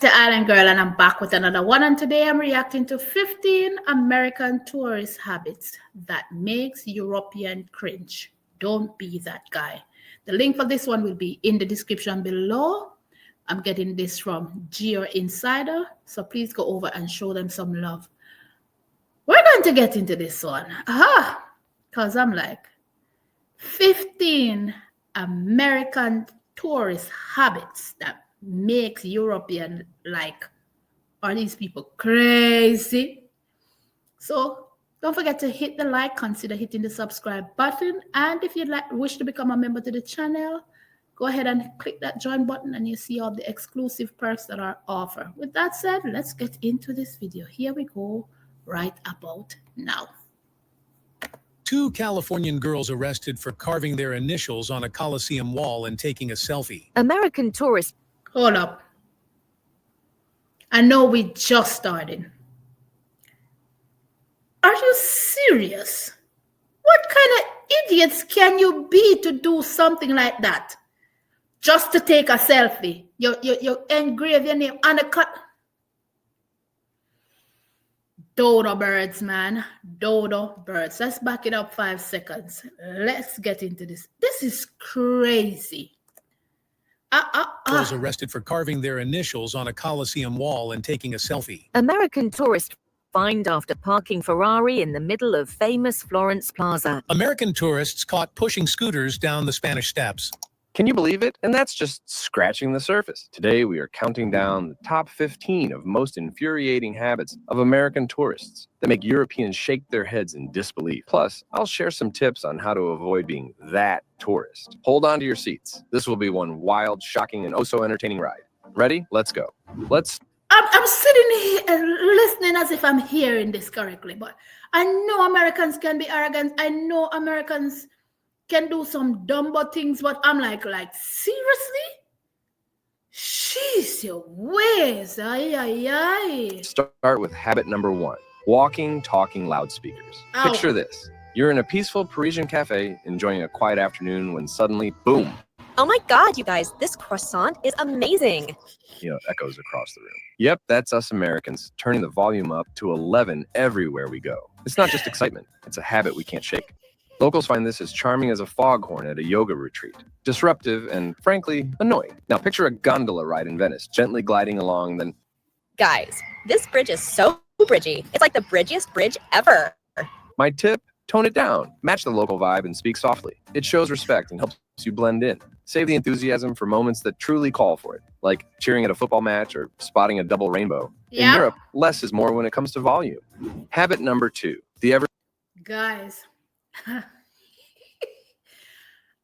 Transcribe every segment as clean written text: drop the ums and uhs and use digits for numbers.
The Island Girl, and I'm back with another one. And today I'm reacting to 15 American tourist habits that makes European cringe. Don't be that guy. The link for this one will be in the description below. I'm getting this from Geo Insider, so please go over and show them some love. We're going to get into this one. Because I'm like, 15 American tourist habits that makes European like, are these people crazy? So don't forget to hit the like, consider hitting the subscribe button, and if you'd wish to become a member to the channel, go ahead and click that join button and you see all the exclusive perks that are offered. With that said, let's get into this video. Here we go right about now. 2 Californian girls arrested for carving their initials on a Coliseum wall and taking a selfie. American tourists. Hold up. I know we just started. Are you serious? What kind of idiots can you be to do something like that? Just to take a selfie. You engrave your name on a cut. Dodo birds, man. Dodo birds. Let's back it up 5 seconds. Let's get into this. This is crazy. Was arrested for carving their initials on a Coliseum wall and taking a selfie. American tourist fined after parking Ferrari in the middle of famous Florence Plaza. American tourists caught pushing scooters down the Spanish Steps. Can you believe it? And that's just scratching the surface. Today, we are counting down the top 15 of most infuriating habits of American tourists that make Europeans shake their heads in disbelief. Plus, I'll share some tips on how to avoid being that tourist. Hold on to your seats. This will be one wild, shocking, and oh-so-entertaining ride. Ready? Let's go. I'm sitting here listening as if I'm hearing this correctly, but I know Americans can be arrogant. I know Americans can do some dumbo things, but I'm like, seriously? Jeez, your ways. Start with habit number 1. Walking, talking loudspeakers. Ow. Picture this. You're in a peaceful Parisian cafe, enjoying a quiet afternoon when suddenly, boom. Oh my God, you guys, this croissant is amazing. Echoes across the room. Yep, that's us Americans, turning the volume up to 11 everywhere we go. It's not just excitement. It's a habit we can't shake. Locals find this as charming as a foghorn at a yoga retreat, disruptive and, frankly, annoying. Now picture a gondola ride in Venice, gently gliding along, then... Guys, this bridge is so bridgy. It's like the bridgiest bridge ever. My tip? Tone it down. Match the local vibe and speak softly. It shows respect and helps you blend in. Save the enthusiasm for moments that truly call for it, like cheering at a football match or spotting a double rainbow. Yeah. In Europe, less is more when it comes to volume. Habit number 2. Guys, I'm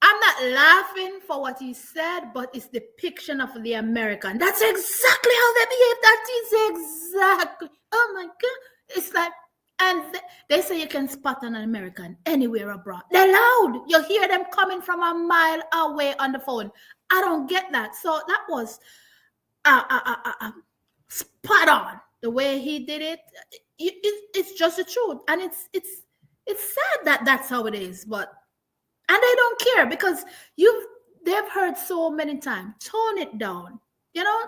not laughing for what he said, but it's the depiction of the American. That's exactly how they behave. That is exactly. Oh my God. It's like, and they say you can spot an American anywhere abroad. They're loud. You hear them coming from a mile away on the phone. I don't get that. So that was spot on. The way he did it, it's just the truth. And it's sad that that's how it is, but and they don't care because they've heard so many times. Tone it down,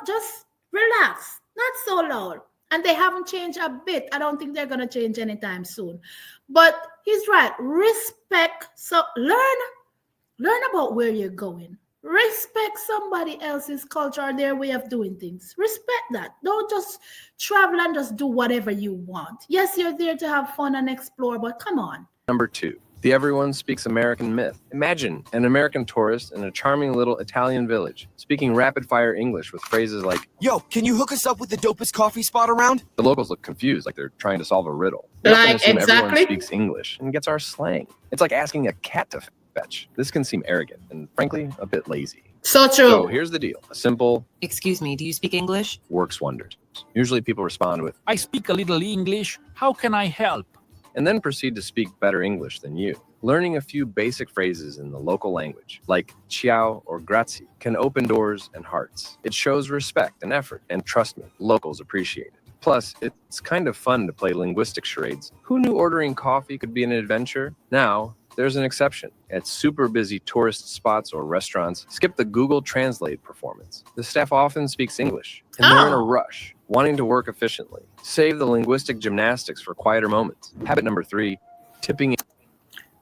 just relax, not so loud. And they haven't changed a bit. I don't think they're gonna change anytime soon. But he's right. Respect. So learn about where you're going. Respect somebody else's culture or their way of doing things. Respect that. Don't just travel and just do whatever you want. Yes, you're there to have fun and explore, but come on. Number 2. The everyone speaks American myth. Imagine an American tourist in a charming little Italian village, speaking rapid-fire English with phrases like, "Yo, can you hook us up with the dopest coffee spot around?" The locals look confused, like they're trying to solve a riddle. They often assume Exactly. Everyone speaks English and gets our slang. It's like asking a cat to fetch. This can seem arrogant and, frankly, a bit lazy. So true. So here's the deal. A simple, "Excuse me, do you speak English?" works wonders. Usually people respond with, "I speak a little English. How can I help?" and then proceed to speak better English than you. Learning a few basic phrases in the local language, like ciao or grazie, can open doors and hearts. It shows respect and effort, and trust me, locals appreciate it. Plus, it's kind of fun to play linguistic charades. Who knew ordering coffee could be an adventure? Now, there's an exception. At super busy tourist spots or restaurants, skip the Google Translate performance. The staff often speaks English, and they're in a rush, wanting to work efficiently. Save the linguistic gymnastics for quieter moments. Habit number 3, tipping.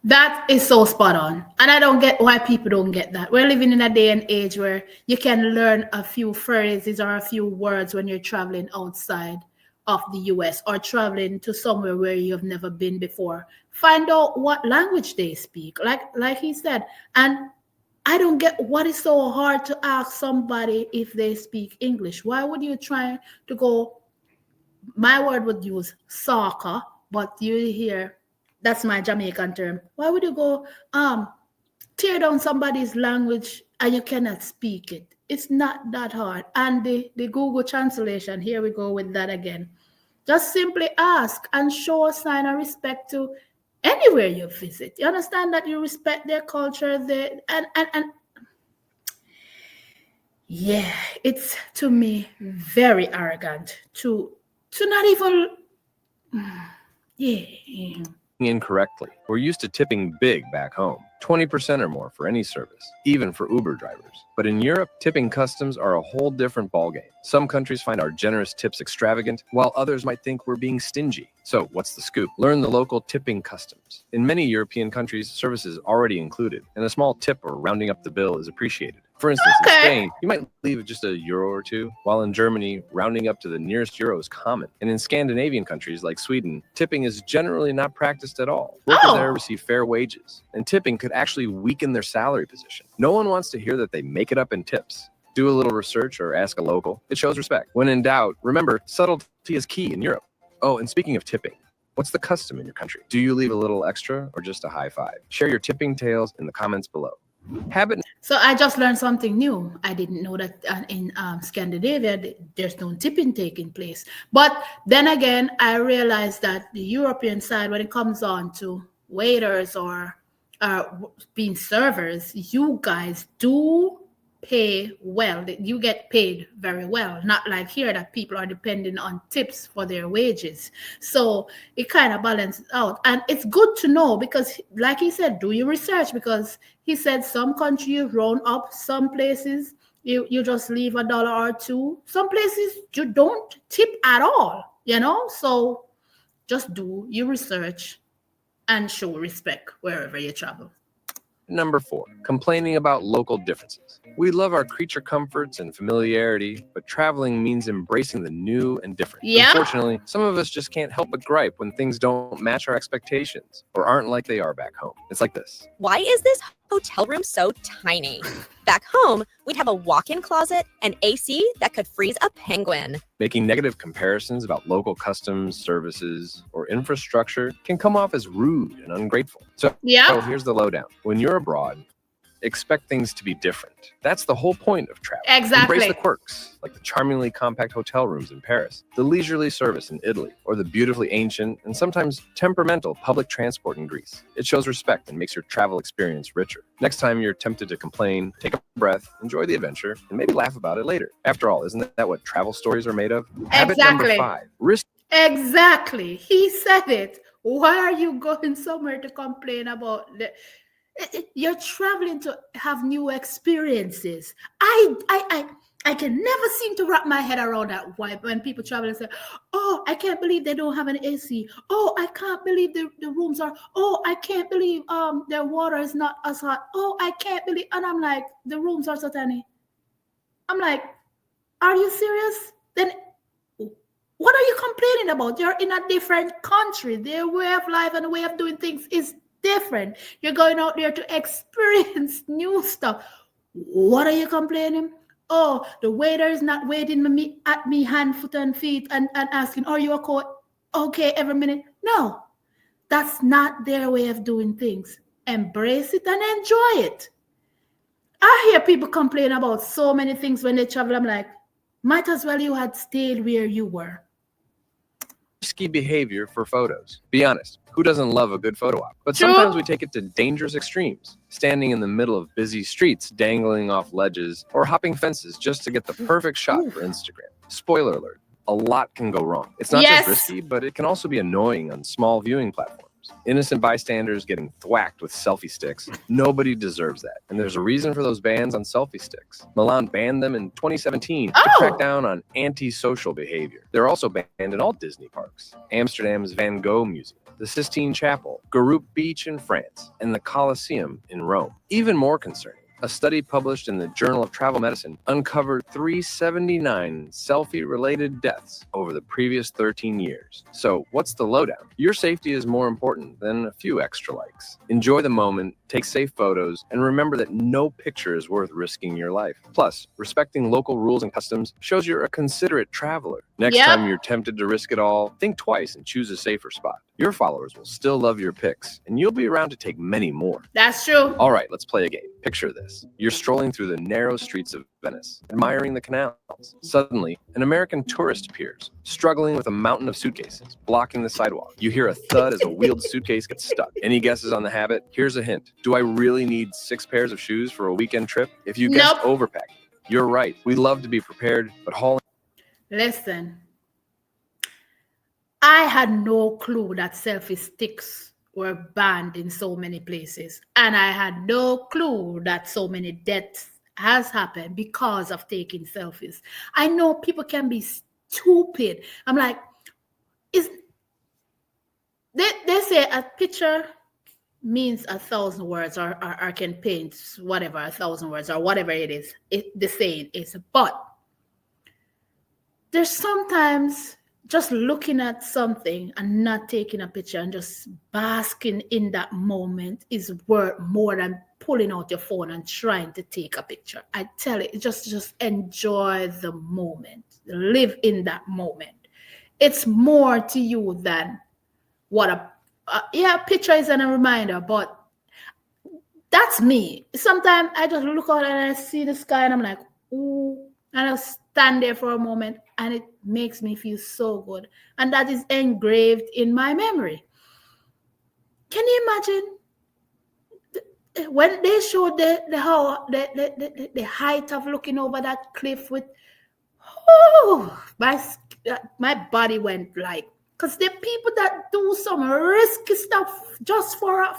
That is so spot on. And I don't get why people don't get that. We're living in a day and age where you can learn a few phrases or a few words when you're traveling outside of the US or traveling to somewhere where you've never been before. Find out what language they speak, like he said. And I don't get what is so hard to ask somebody if they speak English. Why would you try to go, my word would use soccer, but you hear, that's my Jamaican term. Why would you go tear down somebody's language and you cannot speak it? It's not that hard. And the Google translation, here we go with that again. Just simply ask and show a sign of respect to anywhere you visit. You understand that you respect their culture, and yeah, it's to me very arrogant to not even incorrectly. We're used to tipping big back home, 20% or more for any service, even for Uber drivers. But in Europe, tipping customs are a whole different ballgame. Some countries find our generous tips extravagant, while others might think we're being stingy. So what's the scoop? Learn the local tipping customs. In many European countries, service is already included, and a small tip or rounding up the bill is appreciated. For instance, in Spain, you might leave just a euro or two, while in Germany, rounding up to the nearest euro is common. And in Scandinavian countries like Sweden, tipping is generally not practiced at all. Workers there receive fair wages, and tipping could actually weaken their salary position. No one wants to hear that they make it up in tips. Do a little research or ask a local. It shows respect. When in doubt, remember, subtlety is key in Europe. Oh, and speaking of tipping, what's the custom in your country? Do you leave a little extra or just a high five? Share your tipping tales in the comments below. So I just learned something new. I didn't know that in Scandinavia, there's no tipping taking place. But then again, I realized that the European side, when it comes on to waiters or being servers, you guys do pay well. You get paid very well. Not like here that people are depending on tips for their wages. So it kind of balances out. And it's good to know because, like he said, do your research, because he said some countries round up, some places you just leave $1 or $2. Some places you don't tip at all, you know? So just do your research and show respect wherever you travel. Number 4, complaining about local differences. We love our creature comforts and familiarity, but traveling means embracing the new and different. Yeah. Unfortunately, some of us just can't help but gripe when things don't match our expectations or aren't like they are back home. It's like this. Why is this hotel room so tiny? Back home, we'd have a walk-in closet and AC that could freeze a penguin. Making negative comparisons about local customs, services, or infrastructure can come off as rude and ungrateful. So here's the lowdown. When you're abroad, expect things to be different. That's the whole point of travel. Exactly. Embrace the quirks, like the charmingly compact hotel rooms in Paris, the leisurely service in Italy, or the beautifully ancient and sometimes temperamental public transport in Greece. It shows respect and makes your travel experience richer. Next time you're tempted to complain, take a breath, enjoy the adventure, and maybe laugh about it later. After all, isn't that what travel stories are made of? Habit number 5, risk. Exactly. He said it. Why are you going somewhere to complain about you're traveling to have new experiences? I can never seem to wrap my head around that. Why when people travel and say, oh, I can't believe they don't have an AC. Oh, I can't believe the rooms are, oh, I can't believe their water is not as hot. Oh, I can't believe, and I'm like, the rooms are so tiny. I'm like, are you serious? Then what are you complaining about? You're in a different country. Their way of life and the way of doing things is different. You're going out there to experience new stuff. What are you complaining? Oh, the waiter is not waiting at me hand, foot, and feet and asking, are you okay every minute? No, that's not their way of doing things. Embrace it and enjoy it. I hear people complain about so many things when they travel. I'm like, might as well you had stayed where you were. Risky behavior for photos. Be honest, who doesn't love a good photo op? But sometimes we take it to dangerous extremes, standing in the middle of busy streets, dangling off ledges, or hopping fences just to get the perfect shot for Instagram. Spoiler alert, a lot can go wrong. It's not just risky, but it can also be annoying on small viewing platforms. photographers. Innocent bystanders getting thwacked with selfie sticks. Nobody deserves that. And there's a reason for those bans on selfie sticks. Milan banned them in 2017 to crack down on anti-social behavior. They're also banned in all Disney parks. Amsterdam's Van Gogh Museum, the Sistine Chapel, Garoupe Beach in France, and the Colosseum in Rome. Even more concerning, a study published in the Journal of Travel Medicine uncovered 379 selfie-related deaths over the previous 13 years. So what's the lowdown? Your safety is more important than a few extra likes. Enjoy the moment, take safe photos, and remember that no picture is worth risking your life. Plus, respecting local rules and customs shows you're a considerate traveler. Next time you're tempted to risk it all, think twice and choose a safer spot. Your followers will still love your pics, and you'll be around to take many more. That's true. All right, let's play a game. Picture this. You're strolling through the narrow streets of Venice, admiring the canals. Suddenly, an American tourist appears, struggling with a mountain of suitcases, blocking the sidewalk. You hear a thud as a wheeled suitcase gets stuck. Any guesses on the habit? Here's a hint. Do I really need 6 pairs of shoes for a weekend trip? If you guessed overpacking, you're right. We love to be prepared, but hauling... Listen, I had no clue that selfie sticks were banned in so many places. And I had no clue that so many deaths has happened because of taking selfies. I know people can be stupid. I'm like, they say a picture means 1,000 words or can paint whatever, 1,000 words or whatever it is. The saying is, but there's sometimes just looking at something and not taking a picture and just basking in that moment is worth more than pulling out your phone and trying to take a picture. I tell you, just enjoy the moment. Live in that moment. It's more to you than what a picture is and a reminder, but that's me. Sometimes I just look out and I see the sky and I'm like, ooh, and I'll stand there for a moment and it makes me feel so good. And that is engraved in my memory. Can you imagine when they showed the height of looking over that cliff with, my body went like, because the people that do some risky stuff just for a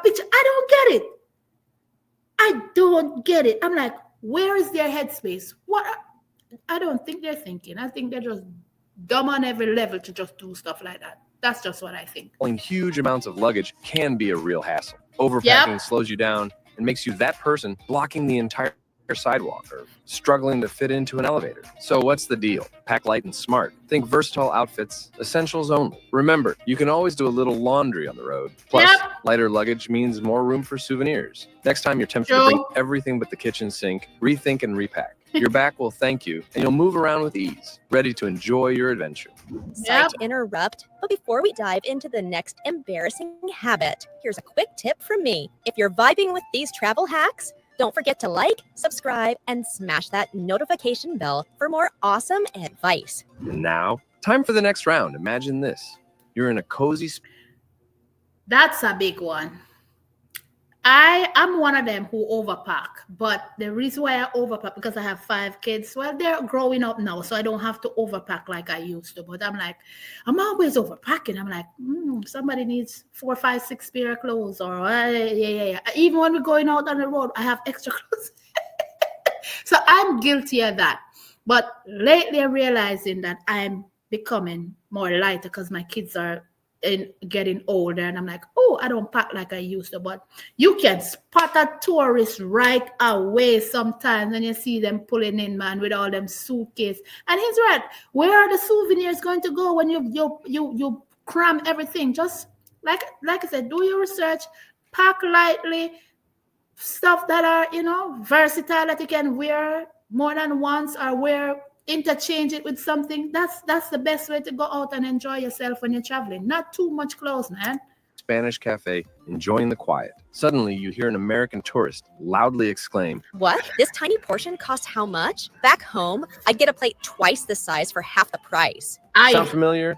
picture, I don't get it. I'm like, where is their headspace? What? I don't think they're thinking. I think they're just dumb on every level to just do stuff like that. That's just what I think. Hauling huge amounts of luggage can be a real hassle. Overpacking slows you down and makes you that person blocking the entire sidewalk or struggling to fit into an elevator. So what's the deal? Pack light and smart. Think versatile outfits, essentials only. Remember, you can always do a little laundry on the road. Plus, lighter luggage means more room for souvenirs. Next time you're tempted to bring everything but the kitchen sink, rethink and repack. Your back will thank you, and you'll move around with ease, ready to enjoy your adventure. Sorry to interrupt, but before we dive into the next embarrassing habit, here's a quick tip from me. If you're vibing with these travel hacks, don't forget to like, subscribe, and smash that notification bell for more awesome advice. And now, time for the next round. Imagine this. You're in a cozy... That's a big one. I'm one of them who overpack, but the reason why I overpack because I have 5 kids. Well, they're growing up now, so I don't have to overpack like I used to. But I'm like, I'm always overpacking. I'm like, somebody needs 4, 5, 6 pair of clothes, or yeah. Even when we're going out on the road, I have extra clothes. So I'm guilty of that. But lately, I'm realizing that I'm becoming more lighter because my kids are getting older, and I'm like, I don't pack like I used to. But you can spot a tourist right away sometimes when you see them pulling in, man, with all them suitcases. And he's right. Where are the souvenirs going to go when you cram everything? Just like I said, do your research, pack lightly, stuff that are versatile that you can wear more than once or interchange it with something. That's the best way to go out and enjoy yourself when you're traveling. Not too much clothes, man. Spanish cafe, enjoying the quiet. Suddenly, you hear an American tourist loudly exclaim, "What? This tiny portion costs how much? Back home, I'd get a plate twice the size for half the price." Sound familiar?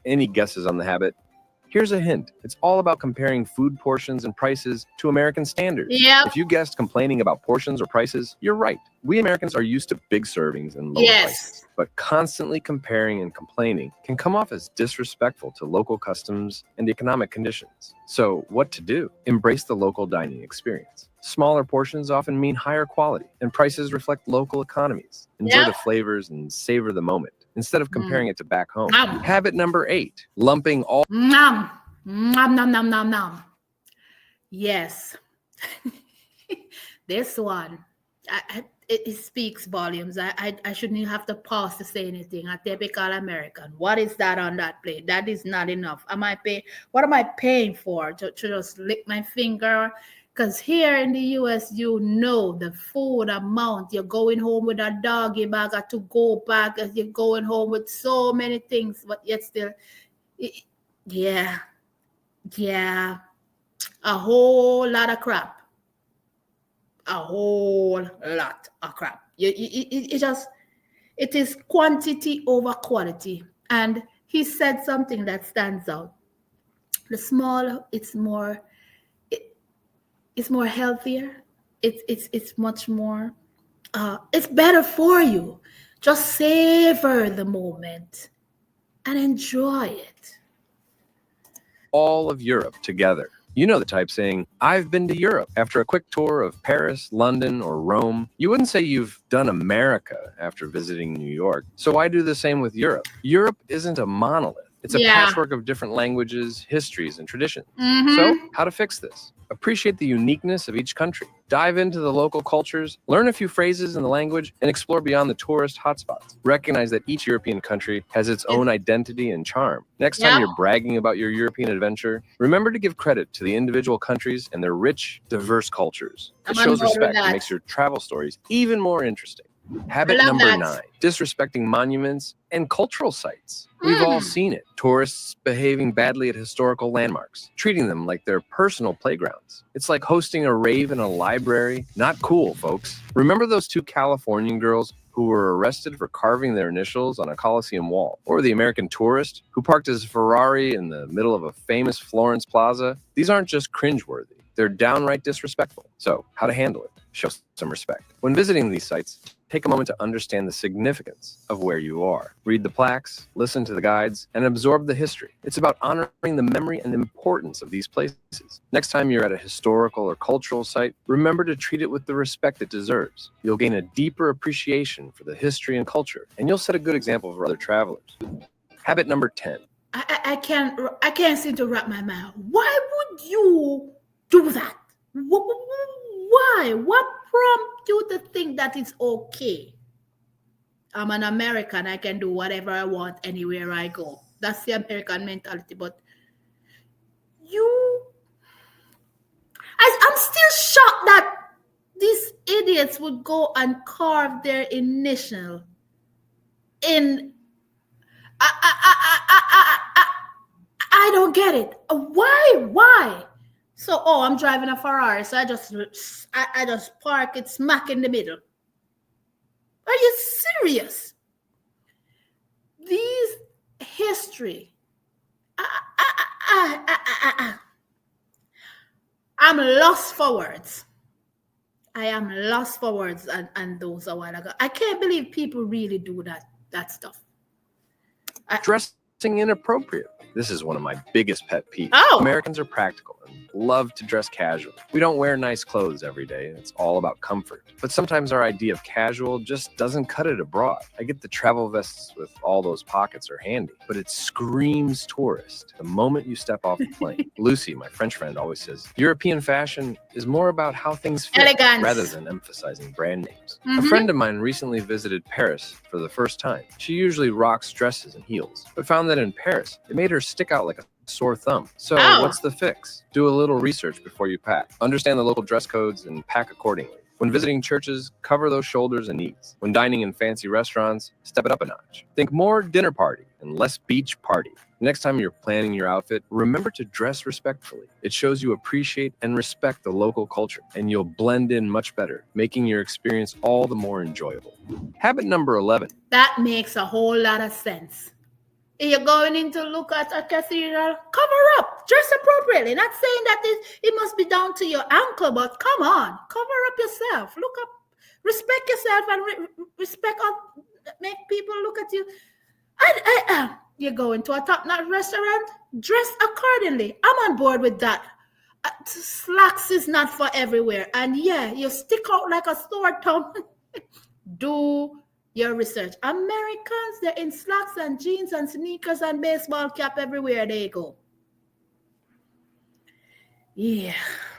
Any guesses on the habit? Here's a hint. It's all about comparing food portions and prices to American standards. Yep. If you guessed complaining about portions or prices, you're right. We Americans are used to big servings and lower Yes. prices. But constantly comparing and complaining can come off as disrespectful to local customs and economic conditions. So what to do? Embrace the local dining experience. Smaller portions often mean higher quality, and prices reflect local economies. Enjoy Yep. the flavors and savor the moment instead of comparing it to back home. Nom. Habit number 8, lumping all Nom. Nom, nom, nom, nom, nom. Yes. This one, it speaks volumes. I shouldn't even have to pause to say anything. A typical American. What is that on that plate? That is not enough. What am I paying for? To just lick my finger? Because here in the US, you know the food amount. You're going home with a doggy bag, a to-go bag, as you're going home with so many things, but yet still, yeah, a whole lot of crap. A whole lot of crap. It is quantity over quality. And he said something that stands out. The small, it's more healthier. It's much more. It's better for you. Just savor the moment and enjoy it. all of Europe together. You know the type saying, I've been to Europe. After a quick tour of Paris, London, or Rome, you wouldn't say you've done America after visiting New York. So why do the same with Europe? Europe isn't a monolith. It's a patchwork of different languages, histories, and traditions. So how to fix this? Appreciate the uniqueness of each country. Dive into the local cultures, learn a few phrases in the language, and explore beyond the tourist hotspots. Recognize that each European country has its own identity and charm. Next time you're bragging about your European adventure, remember to give credit to the individual countries and their rich, diverse cultures. It shows respect and makes your travel stories even more interesting. Habit number 9, disrespecting monuments and cultural sites. We've all seen it. Tourists behaving badly at historical landmarks, treating them like their personal playgrounds. It's like hosting a rave in a library. Not cool, folks. Remember those 2 Californian girls who were arrested for carving their initials on a Coliseum wall? Or the American tourist who parked his Ferrari in the middle of a famous Florence plaza? These aren't just cringeworthy. They're downright disrespectful. So, how to handle it? Show some respect. When visiting these sites, take a moment to understand the significance of where you are. Read the plaques, listen to the guides, and absorb the history. It's about honoring the memory and importance of these places. Next time you're at a historical or cultural site, remember to treat it with the respect it deserves. You'll gain a deeper appreciation for the history and culture, and you'll set a good example for other travelers. Habit number 10. I can't seem to wrap my mind. Why would you do that? Why? What prompted you to think that it's okay? I'm an American. I can do whatever I want anywhere I go. That's the American mentality. But I'm still shocked that these idiots would go and carve their initial in. I don't get it. Why? So, I'm driving a Ferrari, so I just park it smack in the middle. Are you serious? These history. I'm lost for words. I am lost for words and those a while ago. I can't believe people really do that stuff. Dressing inappropriate. This is one of my biggest pet peeves. Americans are practical and love to dress casual. We don't wear nice clothes every day. It's all about comfort. But sometimes our idea of casual just doesn't cut it abroad. I get the travel vests with all those pockets are handy, but it screams tourist the moment you step off the plane. Lucy, my French friend, always says, European fashion is more about how things fit rather than emphasizing brand names. A friend of mine recently visited Paris for the first time. She usually rocks dresses and heels, but found that in Paris, it made her stick out like a sore thumb. So what's the fix? Do a little research before you pack. Understand the local dress codes and pack accordingly. When visiting churches, cover those shoulders and knees. When dining in fancy restaurants, step it up a notch. Think more dinner party and less beach party. Next time you're planning your outfit, remember to dress respectfully. It shows you appreciate and respect the local culture, and you'll blend in much better, making your experience all the more enjoyable. Habit number 11. That makes a whole lot of sense. You're going in to look at a cathedral, cover up, dress appropriately. Not saying that it must be down to your ankle, but come on, cover up yourself. Look up, respect yourself, and respect, make people look at you. You go into a top-notch restaurant, dress accordingly. I'm on board with that. Slacks is not for everywhere. And yeah, you stick out like a sore thumb. Do your research. Americans, they're in slacks and jeans and sneakers and baseball cap everywhere they go. Yeah.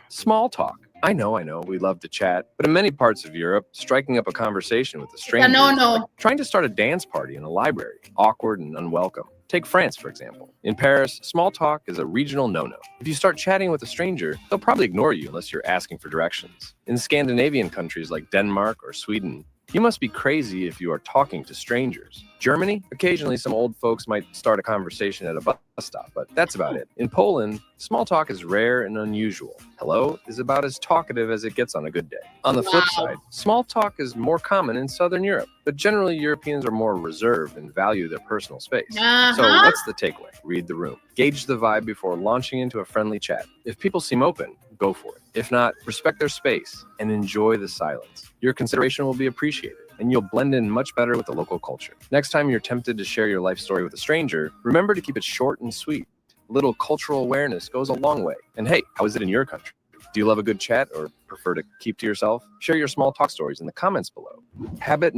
Small talk. I know, we love to chat, but in many parts of Europe, striking up a conversation with a stranger is like trying to start a dance party in a library, awkward and unwelcome. Take France, for example. In Paris, small talk is a regional no-no. If you start chatting with a stranger, they'll probably ignore you unless you're asking for directions. In Scandinavian countries like Denmark or Sweden, you must be crazy if you are talking to strangers. Germany, occasionally some old folks might start a conversation at a bus stop, but that's about it. In Poland, small talk is rare and unusual. Hello is about as talkative as it gets on a good day. On the flip side, small talk is more common in Southern Europe, but generally Europeans are more reserved and value their personal space. So what's the takeaway? Read the room. Gauge the vibe before launching into a friendly chat. If people seem open, go for it. If not, respect their space and enjoy the silence. Your consideration will be appreciated, and you'll blend in much better with the local culture. Next time you're tempted to share your life story with a stranger, remember to keep it short and sweet. A little cultural awareness goes a long way. And hey, how is it in your country? Do you love a good chat or prefer to keep to yourself? Share your small talk stories in the comments below. Habit.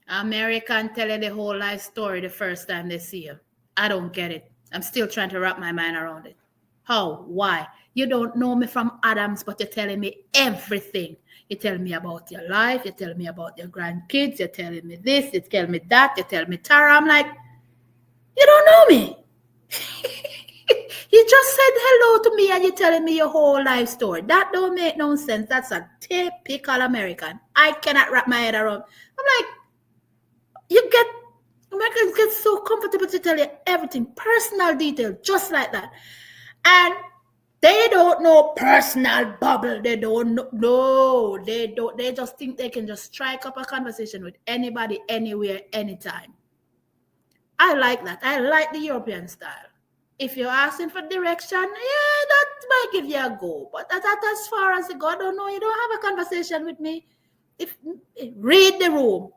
American telling the whole life story the first time they see you. I don't get it. I'm still trying to wrap my mind around it. How? Why? You don't know me from Adams, but you're telling me everything. You tell me about your life. You tell me about your grandkids. You're telling me this. You tell me that. You tell me Tara. I'm like, you don't know me. You just said hello to me and you're telling me your whole life story. That don't make no sense. That's a typical American. I cannot wrap my head around. I'm like, Americans get so comfortable to tell you everything, personal detail, just like that. And they don't know personal bubble. They don't know. No, they don't. They just think they can just strike up a conversation with anybody, anywhere, anytime. I like that. I like the European style. If you're asking for direction, yeah, that might give you a go. But that's as far as it goes. I don't know. You don't have a conversation with me. Read the room.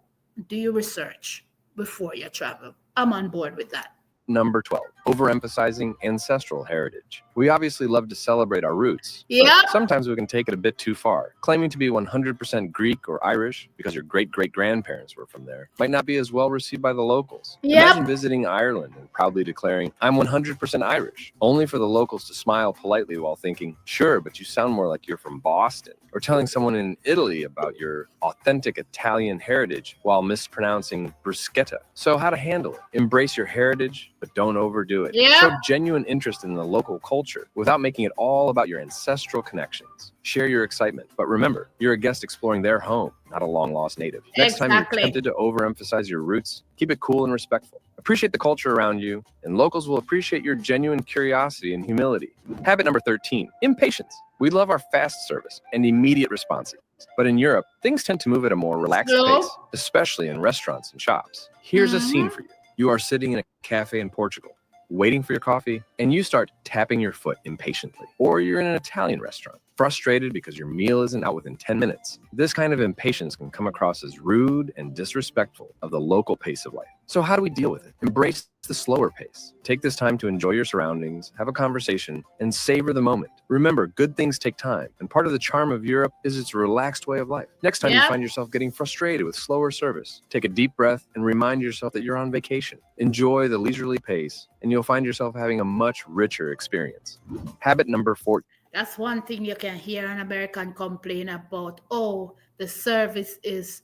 Do your research before you travel. I'm on board with that. Number 12, overemphasizing ancestral heritage. We obviously love to celebrate our roots, Yeah. but sometimes we can take it a bit too far. Claiming to be 100% Greek or Irish because your great-great-grandparents were from there might not be as well received by the locals. Yep. Imagine visiting Ireland and proudly declaring, I'm 100% Irish, only for the locals to smile politely while thinking, sure, but you sound more like you're from Boston. Or telling someone in Italy about your authentic Italian heritage while mispronouncing bruschetta. So how to handle it? Embrace your heritage, but don't overdo it. Yeah. Show genuine interest in the local culture without making it all about your ancestral connections. Share your excitement, but remember, you're a guest exploring their home, not a long-lost native. Next time you're tempted to overemphasize your roots, keep it cool and respectful. Appreciate the culture around you, and locals will appreciate your genuine curiosity and humility. Habit number 13, impatience. We love our fast service and immediate responses. But in Europe, things tend to move at a more relaxed pace, especially in restaurants and shops. Here's a scene for you. You are sitting in a cafe in Portugal, waiting for your coffee, and you start tapping your foot impatiently. Or you're in an Italian restaurant, frustrated because your meal isn't out within 10 minutes. This kind of impatience can come across as rude and disrespectful of the local pace of life. So how do we deal with it? Embrace the slower pace. Take this time to enjoy your surroundings, have a conversation, and savor the moment. Remember, good things take time, and part of the charm of Europe is its relaxed way of life. Next time you find yourself getting frustrated with slower service, take a deep breath and remind yourself that you're on vacation. Enjoy the leisurely pace, and you'll find yourself having a much richer experience. Habit number 14. That's one thing you can hear an American complain about. Oh, the service is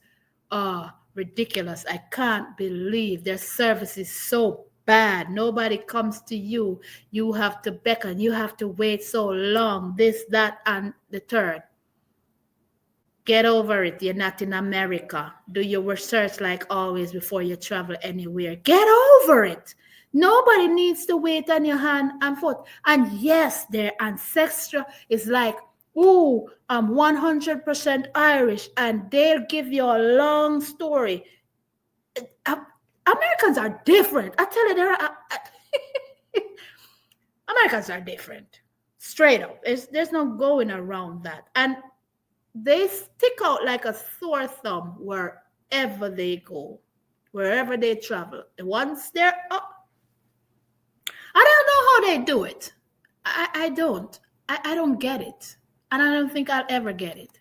ridiculous. I can't believe their service is so bad. Nobody comes to you. You have to beckon. You have to wait so long. This, that, and the third. Get over it. You're not in America. Do your research like always before you travel anywhere. Get over it. Nobody needs to wait on your hand and foot. And yes, their ancestral is like, ooh, I'm 100% Irish, and they'll give you a long story. Americans are different. I tell you, Americans are different. Straight up. There's no going around that. And they stick out like a sore thumb wherever they go, wherever they travel. Once they're up, I don't know how they do it. I don't. I don't get it. And I don't think I'll ever get it.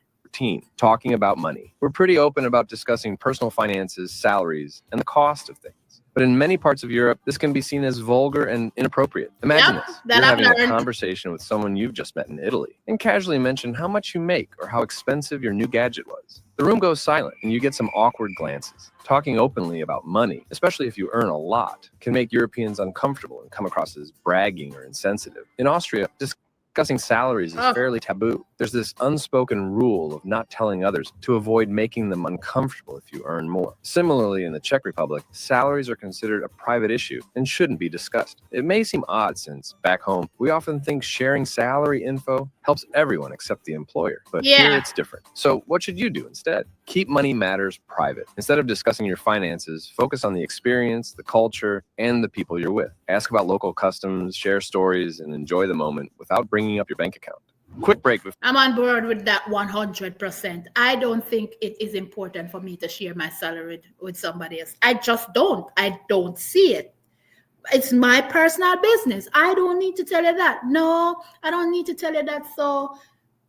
Talking about money. We're pretty open about discussing personal finances, salaries, and the cost of things. But in many parts of Europe, this can be seen as vulgar and inappropriate. Imagine this. You're having a conversation with someone you've just met in Italy and casually mention how much you make or how expensive your new gadget was. The room goes silent and you get some awkward glances. Talking openly about money, especially if you earn a lot, can make Europeans uncomfortable and come across as bragging or insensitive. In Austria, discussing salaries is fairly taboo. There's this unspoken rule of not telling others to avoid making them uncomfortable if you earn more. Similarly, in the Czech Republic, salaries are considered a private issue and shouldn't be discussed. It may seem odd since back home, we often think sharing salary info helps everyone except the employer. But here it's different. So what should you do instead? Keep money matters private. Instead of discussing your finances, focus on the experience, the culture, and the people you're with. Ask about local customs, share stories, and enjoy the moment without bringing up your bank account. Quick break. I'm on board with that 100%. I don't think it is important for me to share my salary with somebody else. I just don't. I don't see it. It's my personal business. I don't need to tell you that. No, I don't need to tell you that. So,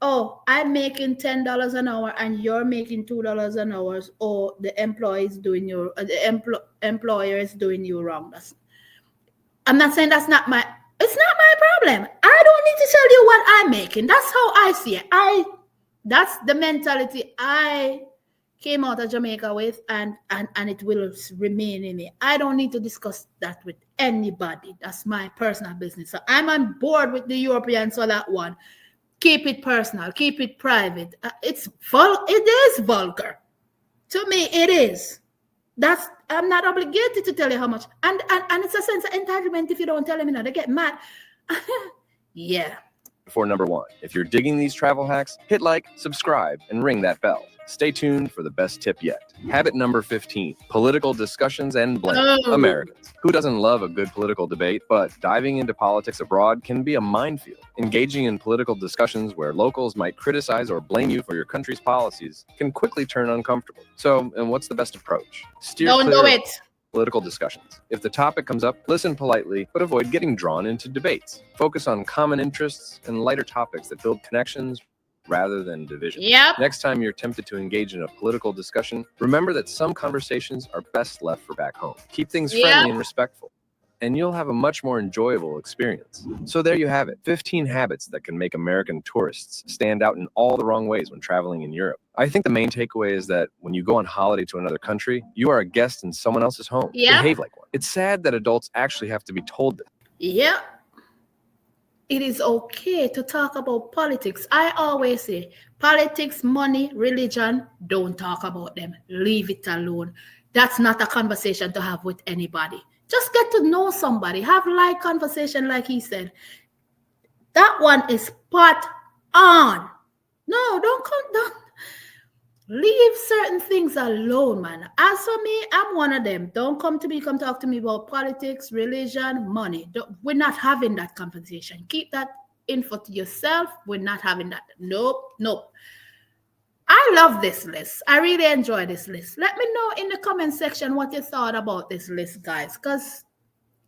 I'm making $10 an hour and you're making $2 an hour. Or the employer is doing you wrong. I'm not saying it's not my problem. I don't need to tell you what I'm making. That's how I see it. That's the mentality I came out of Jamaica with, and it will remain in me. I don't need to discuss that with anybody. That's my personal business. So I'm on board with the Europeans for that one. Keep it personal. Keep it private. It is vulgar. To me, it is. I'm not obligated to tell you how much. And it's a sense of entitlement if you don't tell them, they get mad. Yeah. For number one, if you're digging these travel hacks, hit like, subscribe, and ring that bell. Stay tuned for the best tip yet. Habit number 15, political discussions and blame. Americans. Who doesn't love a good political debate? But diving into politics abroad can be a minefield. Engaging in political discussions where locals might criticize or blame you for your country's policies can quickly turn uncomfortable. So, and what's the best approach? Don't do it. Political discussions. If the topic comes up, listen politely, but avoid getting drawn into debates. Focus on common interests and lighter topics that build connections rather than division. Yep. Next time you're tempted to engage in a political discussion, remember that some conversations are best left for back home. Keep things friendly and respectful, and you'll have a much more enjoyable experience. So there you have it, 15 habits that can make American tourists stand out in all the wrong ways when traveling in Europe. I think the main takeaway is that when you go on holiday to another country, you are a guest in someone else's home. Behave like one. It's sad that adults actually have to be told this. Yeah. It is okay to talk about politics. I always say politics, money, religion, don't talk about them. Leave it alone. That's not a conversation to have with anybody. Just get to know somebody. Have light conversation like he said. That one is spot on. No, don't come down. Leave certain things alone, man. As for me, I'm one of them. Don't come talk to me about politics, religion, money. We're not having that conversation. Keep that info to yourself. We're not having that. Nope. I love this list. I really enjoy this list. Let me know in the comment section what you thought about this list, guys. Because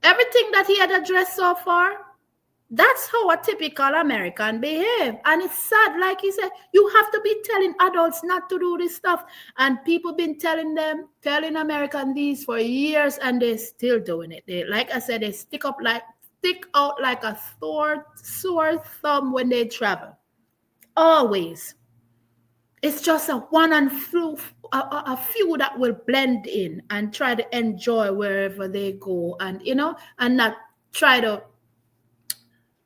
everything that he had addressed so far, that's how a typical American behave. And it's sad, like he said, you have to be telling adults not to do this stuff. And people been telling American these for years, and they're still doing it. Like I said, they stick out like a sore thumb when they travel. Always. It's just a few that will blend in and try to enjoy wherever they go, and and not try to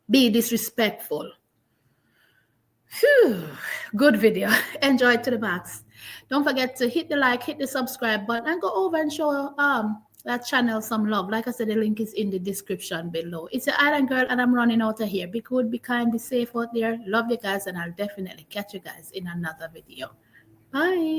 be disrespectful. Phew. Good video. Enjoy it to the max. Don't forget to hit the like, hit the subscribe button, and go over and show that channel some love. Like I said, the link is in the description below. It's your island girl, and I'm running out of here. Be good, be kind, be safe out there. Love you guys, and I'll definitely catch you guys in another video. Bye.